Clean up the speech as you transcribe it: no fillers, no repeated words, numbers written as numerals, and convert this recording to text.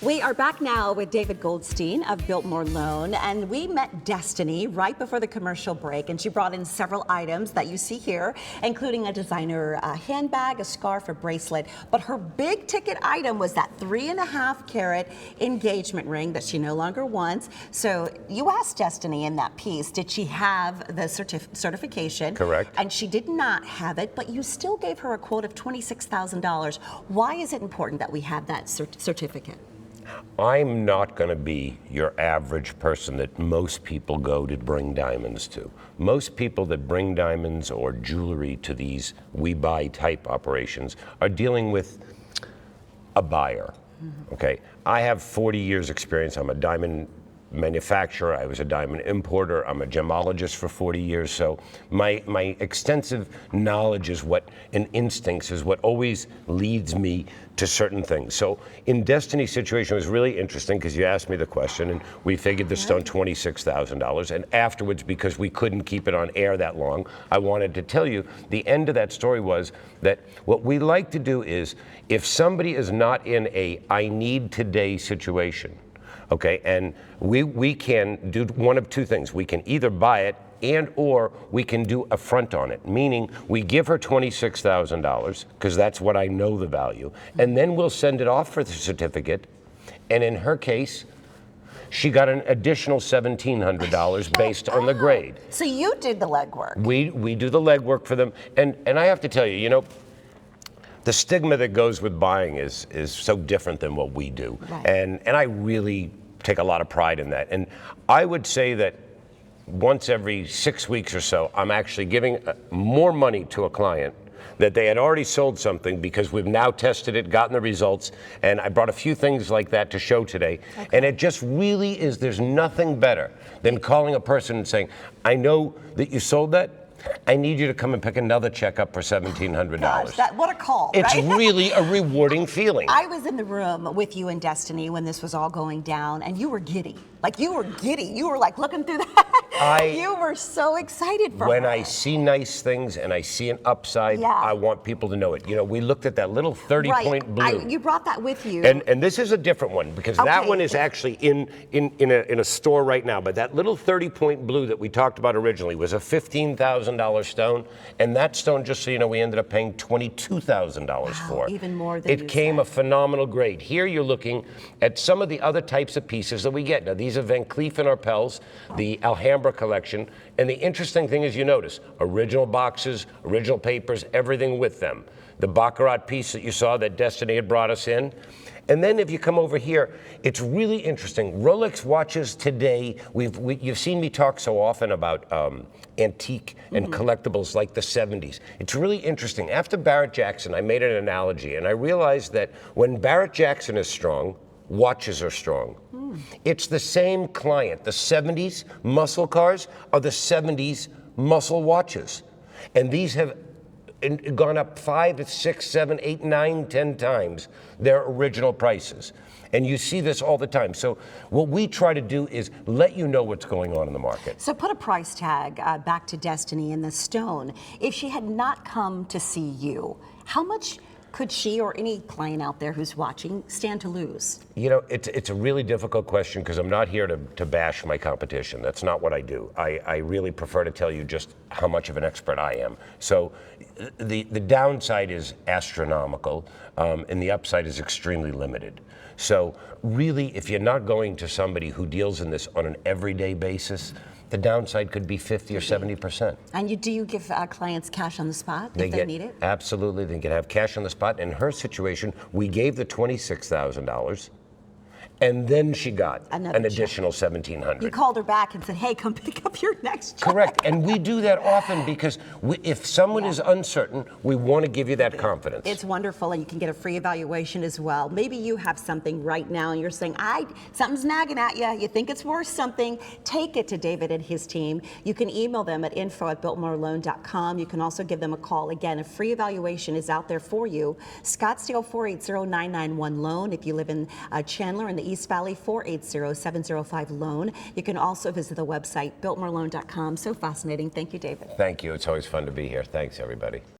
We are back now with David Goldstein of Biltmore Loan, and we met Destiny right before the commercial break, and she brought in several items that you see here, including a designer handbag, a scarf, a bracelet. But her big ticket item was that 3.5 carat engagement ring that she no longer wants. So you asked Destiny in that piece, did she have the certification? Correct. And she did not have it, but you still gave her a quote of $26,000. Why is it important that we have that certificate? I'm not going to be your average person that most people go to bring diamonds to. Most people that bring diamonds or jewelry to these we buy type operations are dealing with a buyer. Okay, I have 40 years experience. I'm a diamond manufacturer. I was a diamond importer. I'm a gemologist for 40 years. So my extensive knowledge is what, and instincts is what always leads me to certain things. So in Destiny's situation, it was really interesting because you asked me the question and we figured the stone $26,000. And afterwards, because we couldn't keep it on air that long, I wanted to tell you the end of that story was that what we like to do is if somebody is not in a I need today situation, okay, and we can do one of two things. We can either buy it and or we can do a front on it, meaning we give her $26,000 because that's what I know the value, and then we'll send it off for the certificate. And in her case, she got an additional $1,700 based on the grade. So you did the legwork. We do the legwork for them, and I have to tell you, you know, the stigma that goes with buying is so different than what we do. Right. And I really take a lot of pride in that. And I would say that once every 6 weeks or so, I'm actually giving more money to a client that they had already sold something because we've now tested it, gotten the results, and I brought a few things like that to show today. Okay. And it just really is, there's nothing better than calling a person and saying, I know that you sold that, I need you to come and pick another check up for $1,700. Gosh, what a call, It's right? really a rewarding feeling. I was in the room with you and Destiny when this was all going down, and you were giddy. Like, you were giddy. You were like looking through that. You were so excited for When her. I see nice things and I see an upside, I want people to know it. You know, we looked at that little 30-point blue. You brought that with you. And this is a different one because that one is actually in a store right now. But that little 30-point blue that we talked about originally was a $15,000 stone, and that stone, just so you know, we ended up paying $22,000 for. Even more than it came a phenomenal grade. Here you're looking at some of the other types of pieces that we get. Now these are Van Cleef & Arpels, the Alhambra collection, and the interesting thing is you notice original boxes, original papers, everything with them. The Baccarat piece that you saw that Destiny had brought us in. And then if you come over here, it's really interesting. Rolex watches today, you've seen me talk so often about antique and collectibles like the 70s. It's really interesting. After Barrett Jackson, I made an analogy, and I realized that when Barrett Jackson is strong, watches are strong. It's the same client. The 70s muscle cars are the 70s muscle watches. And these have gone up 5, 6, 7, 8, 9, 10 times their original prices. And you see this all the time. So what we try to do is let you know what's going on in the market. So put a price tag back to Destiny in the stone. If she had not come to see you, how much could she or any client out there who's watching stand to lose? You know, it's a really difficult question because I'm not here to bash my competition. That's not what I do. I really prefer to tell you just how much of an expert I am. So the downside is astronomical, and the upside is extremely limited. So really, if you're not going to somebody who deals in this on an everyday basis, the downside could be 50 or 70%. And do you give clients cash on the spot if they need it? Absolutely, they can have cash on the spot. In her situation, we gave the $26,000, and then she got an additional $1,700. You called her back and said, hey, come pick up your next check. Correct, and we do that often because if someone is uncertain, we want to give you that confidence. It's wonderful, and you can get a free evaluation as well. Maybe you have something right now and you're saying, something's nagging at you, you think it's worth something, take it to David and his team. You can email them at info@biltmoreloan.com. You can also give them a call. Again, a free evaluation is out there for you. Scottsdale 480-991 loan. If you live in Chandler in the East Valley, 480-705 loan. You can also visit the website biltmoreloan.com. So fascinating. Thank you, David. Thank you. It's always fun to be here. Thanks, everybody.